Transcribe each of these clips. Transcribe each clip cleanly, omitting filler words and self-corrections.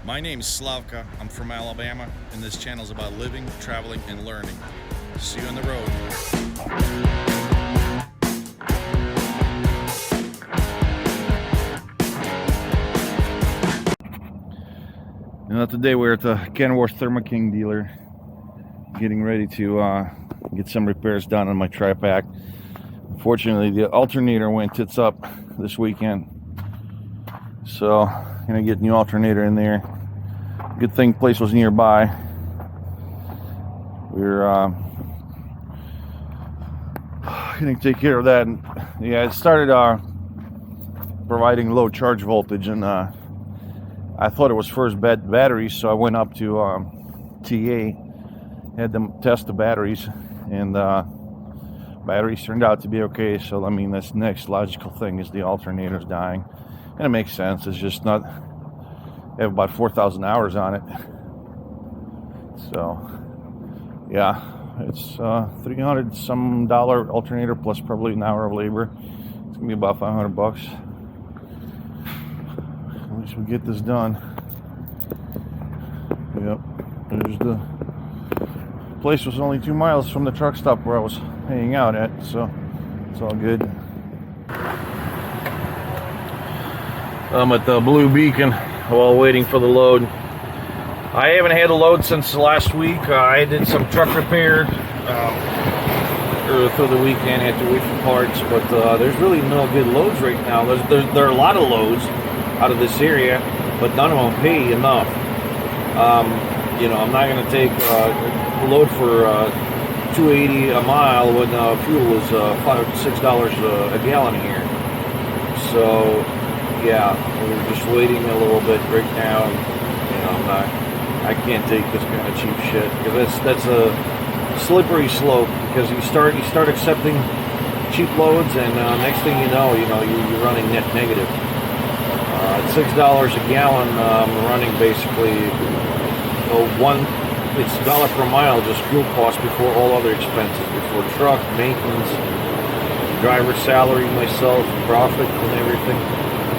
My name is Slavka, I'm from Alabama, and this channel is about living, traveling, and learning. See you on the road. Now today we're at the Kenworth Thermo King dealer, getting ready to get some repairs done on my tri-pack. Unfortunately, the alternator went tits up this weekend, so gonna get a new alternator in there. Good thing place was nearby. We're gonna take care of that. And yeah, it started providing low charge voltage, and I thought it was first batteries, so I went up to TA, had them test the batteries, and batteries turned out to be okay. So I mean, this next logical thing is the alternator's dying, and it makes sense. It's just not, I have about 4,000 hours on it, so yeah, it's $300 some alternator plus probably an hour of labor. It's gonna be about $500. At least we get this done. Yep, there's the place. Was only 2 miles from the truck stop where I was hanging out at, so it's all good. I'm at the Blue Beacon while waiting for the load. I haven't had a load since last week. I did some truck repair through the weekend, had to wait for parts, but there's really no good loads right now. There are a lot of loads out of this area, but none of them pay enough. You know, I'm not going to take a load for $2.80 a mile when fuel is $5 to $6 a gallon here. So yeah, we're just waiting a little bit right now. You know, I can't take this kind of cheap shit, because that's a slippery slope, because you start accepting cheap loads, and next thing you know you're running net negative. At $6 a gallon, running basically it's $1 per mile just fuel cost before all other expenses, before truck maintenance, driver salary, myself, profit, and everything.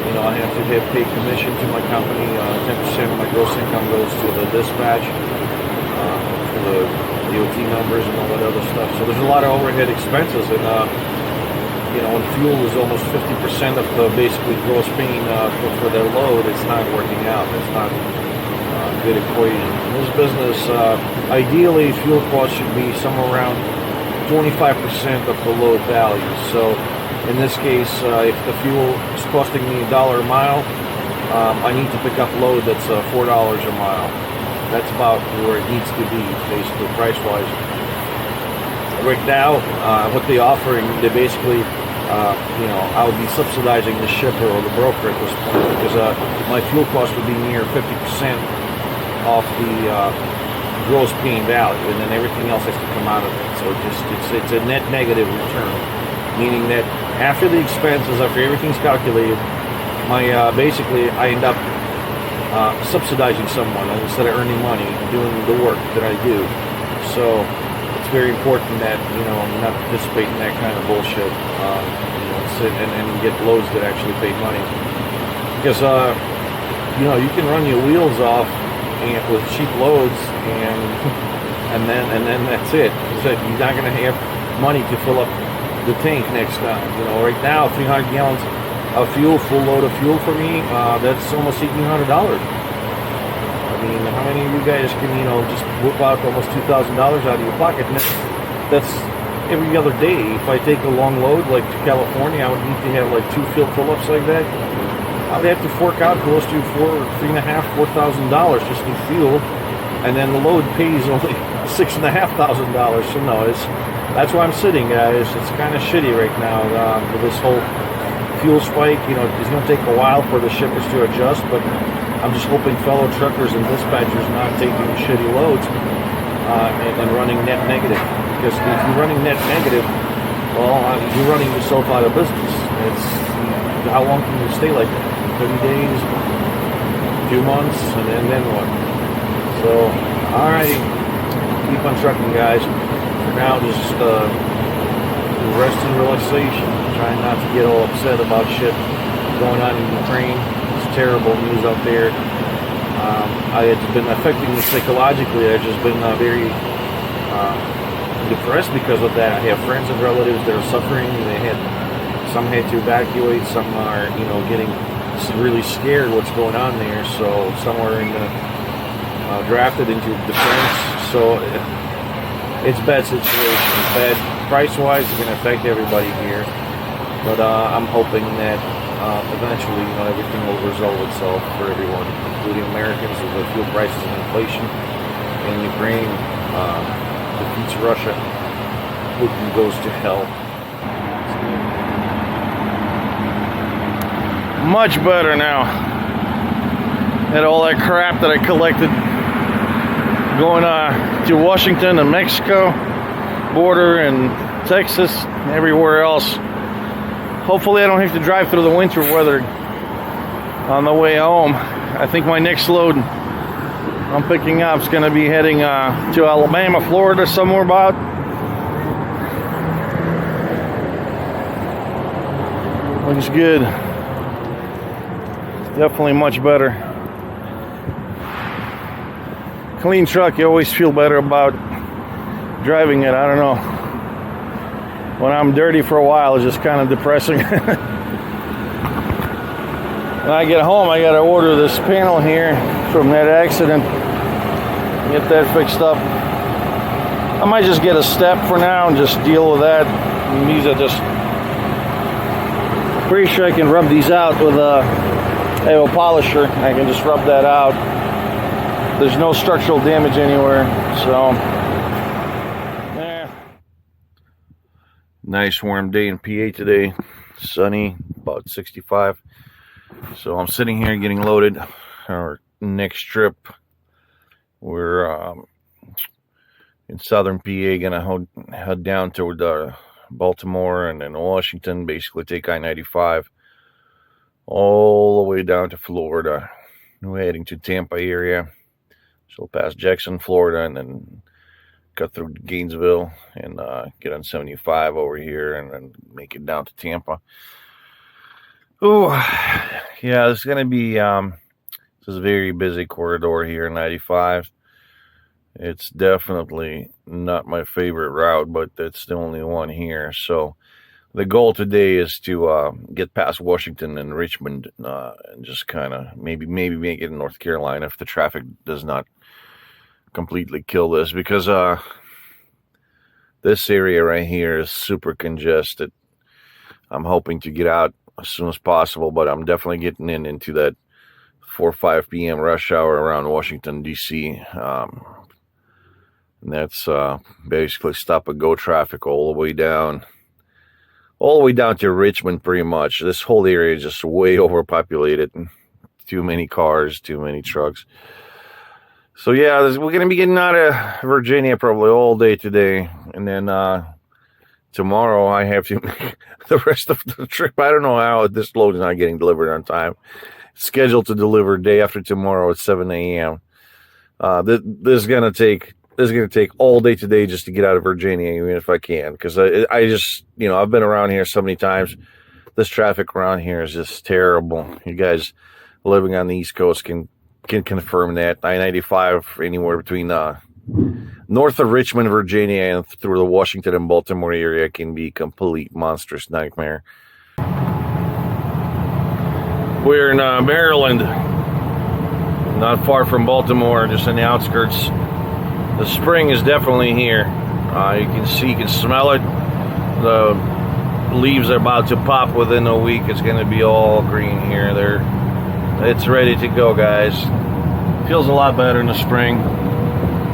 You know, I have to pay commission to my company. 10% of my gross income goes to the dispatch, for the DOT numbers and all that other stuff. So there's a lot of overhead expenses, and you know, when fuel is almost 50% of the basically gross pain for their load, it's not working out. It's not a good equation. In this business, ideally, fuel costs should be somewhere around 25% of the load value. So in this case, if the fuel is costing me $1 a mile, I need to pick up load that's $4 a mile. That's about where it needs to be, basically, price-wise. Right now, what they're offering, they basically, you know, I would be subsidizing the shipper or the broker at this point, because my fuel cost would be near 50% off the gross paying value, and then everything else has to come out of it. So it's a net negative return, meaning that after the expenses, after everything's calculated, my basically I end up subsidizing someone instead of earning money doing the work that I do. So it's very important that, you know, not participate in that kind of bullshit. You know, sit and get loads that actually pay money, because you know, you can run your wheels off with cheap loads, and then that's it. You're not going to have money to fill up the tank next time. You know, right now 300 gallons of fuel, full load of fuel for me, that's almost $1,800. I mean, how many of you guys can, you know, just whip out almost $2,000 out of your pocket? And that's every other day. If I take a long load like to California, I would need to have like 2 fill-ups like that. I would have to fork out close to $4,000 just in fuel, and then the load pays only $6,500. So no, that's where I'm sitting, guys. It's kind of shitty right now with this whole fuel spike. You know, it's going to take a while for the shippers to adjust, but I'm just hoping fellow truckers and dispatchers not taking shitty loads and running net negative. Because if you're running net negative, well, you're running yourself out of business. How long can you stay like that? 30 days, 2 months, and then what? So, alrighty, keep on trucking, guys. For now, just rest and relaxation. Trying not to get all upset about shit going on in Ukraine. It's terrible news out there. It's been affecting me psychologically. I've just been very depressed because of that. I have friends and relatives that are suffering. Some had to evacuate. Some are, getting really scared what's going on there. So some are drafted into defense. So it's a bad situation. It's bad price-wise. It's going to affect everybody here. But I'm hoping that eventually, everything will resolve itself for everyone, including Americans, with the fuel prices and inflation. And Ukraine defeats Russia. Putin goes to hell. Much better now. Had all that crap that I collected going to Washington and Mexico border and Texas and everywhere else. Hopefully I don't have to drive through the winter weather on the way home. I think my next load I'm picking up is going to be heading to Alabama, Florida, somewhere about. Looks good. Definitely much better. Clean truck, you always feel better about driving it. I don't know. When I'm dirty for a while, it's just kind of depressing. When I get home, I gotta order this panel here from that accident. Get that fixed up. I might just get a step for now and just deal with that. And these are just... Pretty sure I can rub these out with a polisher. I can just rub that out. There's no structural damage anywhere, so... Nice warm day in PA today. Sunny, about 65. So I'm sitting here getting loaded. Our next trip, we're in southern PA, gonna head down toward Baltimore and then Washington, basically take I-95 all the way down to Florida. We're heading to Tampa area. So past Jackson, Florida, and then cut through Gainesville and get on 75 over here and then make it down to Tampa. Oh, yeah, it's going to be, this is a very busy corridor here in 95. It's definitely not my favorite route, but it's the only one here. So the goal today is to get past Washington and Richmond and just kind of maybe make it in North Carolina if the traffic does not completely kill this, because this area right here is super congested. I'm hoping to get out as soon as possible, but I'm definitely getting into that 4 or 5 p.m. rush hour around Washington, D.C. And that's basically stop and go traffic all the way down to Richmond pretty much. This whole area is just way overpopulated. Too many cars, too many trucks. So yeah, we're going to be getting out of Virginia probably all day today. And then tomorrow I have to make the rest of the trip. I don't know how this load is not getting delivered on time. It's scheduled to deliver day after tomorrow at 7 a.m. This is going to take all day today just to get out of Virginia, even if I can. Because I just, I've been around here so many times. This traffic around here is just terrible. You guys living on the East Coast can confirm that. I-95 anywhere between north of Richmond, Virginia, and through the Washington and Baltimore area can be a complete monstrous nightmare. We're in Maryland, not far from Baltimore, just on the outskirts. The spring is definitely here. You can smell it. The leaves are about to pop within a week. It's going to be all green here. It's ready to go, guys. Feels a lot better in the spring.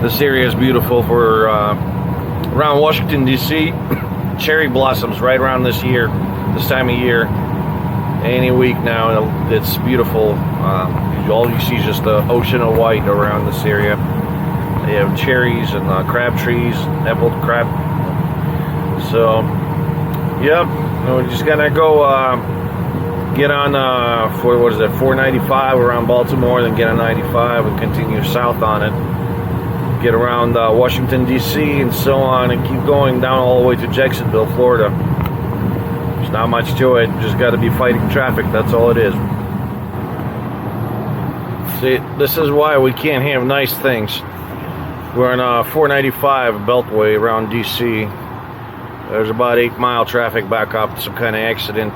This area is beautiful for around Washington, D.C. Cherry blossoms right around this time of year. Any week now, it's beautiful. All you see is just the ocean of white around this area. They have cherries and crab trees, apple crab. So, yep, we're just gonna go get on 495 around Baltimore, then get on 95 and continue south on it. Get around Washington, D.C. and so on, and keep going down all the way to Jacksonville, Florida. There's not much to it. Just got to be fighting traffic. That's all it is. See, this is why we can't have nice things. We're on 495 Beltway around DC. There's about 8 mile traffic back up, some kind of accident.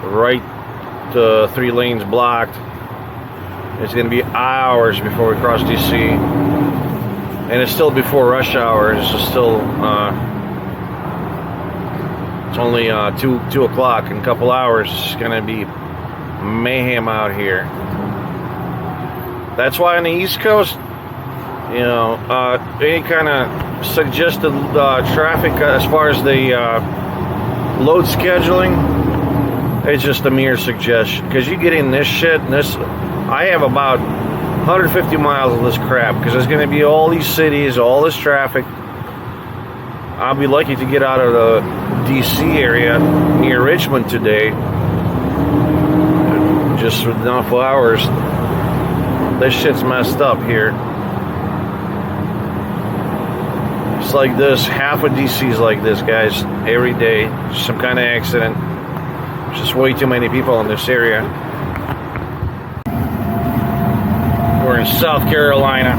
Right, 3 lanes blocked. It's going to be hours before we cross DC. And it's still before rush hour. It's still, it's only 2 o'clock. In a couple hours, it's going to be mayhem out here. That's why on the East Coast, you know, any kind of suggested traffic as far as the load scheduling, it's just a mere suggestion. Because you get in this shit, and this, I have about 150 miles of this crap, because there's going to be all these cities, all this traffic. I'll be lucky to get out of the DC area near Richmond today, just with enough hours. This shit's messed up here. It's like this. Half of DC's like this, guys. Every day, some kind of accident. There's just way too many people in this area. We're in South Carolina,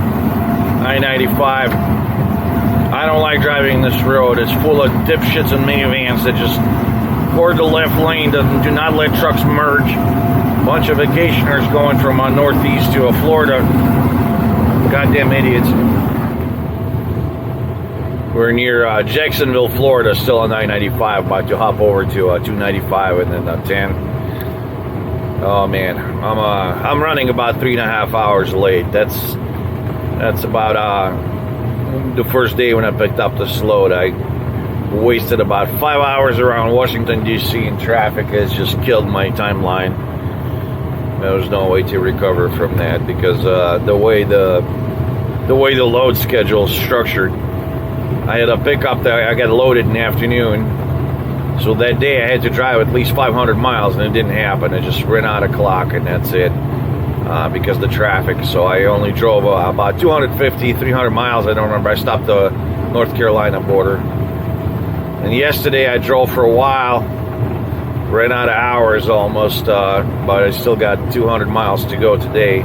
I-95. I don't like driving this road. It's full of dipshits and minivans that just board the left lane, do not let trucks merge. Bunch of vacationers going from northeast to Florida. Goddamn idiots. We're near Jacksonville, Florida, still on I-95, about to hop over to 295 and then 10. Oh man, I'm running about 3.5 hours late. That's about the first day when I picked up this load. I wasted about 5 hours around Washington D.C. in traffic. It's just killed my timeline. There's no way to recover from that, because the way the load schedule is structured. I had a pickup that I got loaded in the afternoon, so that day I had to drive at least 500 miles, and it didn't happen. It just ran out of clock, and that's it, because of the traffic. So I only drove about 250, 300 miles. I don't remember. I stopped the North Carolina border, and yesterday I drove for a while. Ran out of hours almost, but I still got 200 miles to go today.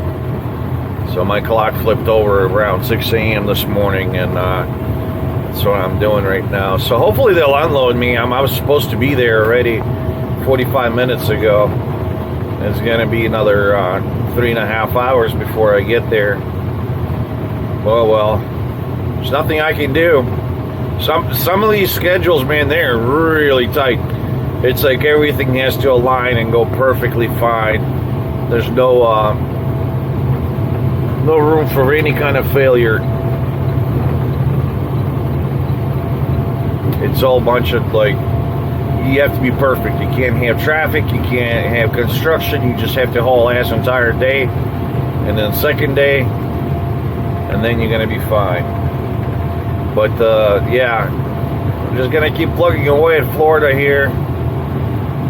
So my clock flipped over around 6 a.m. this morning, and that's what I'm doing right now. So hopefully they'll unload me. I was supposed to be there already 45 minutes ago. It's going to be another 3.5 hours before I get there. Well, there's nothing I can do. Some of these schedules, man, they're really tight. It's like everything has to align and go perfectly fine. There's no room for any kind of failure. It's all a bunch of, like, you have to be perfect. You can't have traffic, you can't have construction, you just have to haul ass the entire day. And then second day, and then you're going to be fine. But, yeah, I'm just going to keep plugging away at Florida here.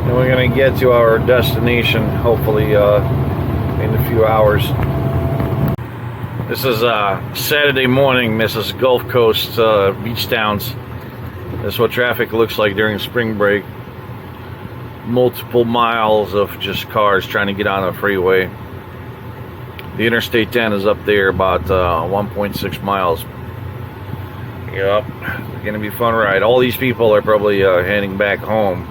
And we're going to get to our destination, hopefully, in a few hours. This is Saturday morning. This is Gulf Coast beach towns. This is what traffic looks like during spring break. Multiple miles of just cars trying to get on the freeway. The Interstate 10 is up there about 1.6 miles. Yep, it's going to be a fun ride. All these people are probably heading back home,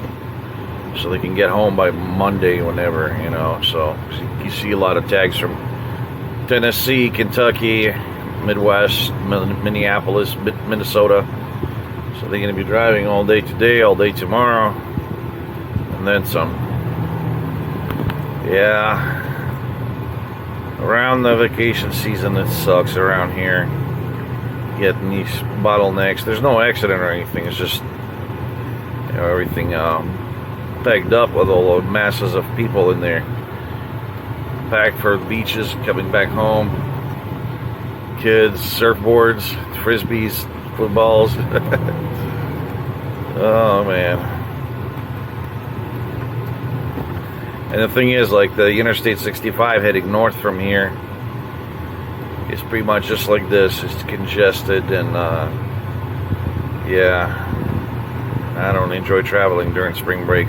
so they can get home by Monday whenever, you know. So you see a lot of tags from Tennessee, Kentucky, Midwest, Minneapolis, Minnesota. So they're going to be driving all day today, all day tomorrow, and then some. Yeah. Around the vacation season, it sucks around here. Getting these bottlenecks. There's no accident or anything. It's just, you know, everything pegged up with all the masses of people in there. Packed for beaches, coming back home. Kids, surfboards, frisbees, footballs. Oh man. And the thing is, like, the Interstate 65 heading north from here is pretty much just like this. It's congested, and yeah, I don't enjoy traveling during spring break.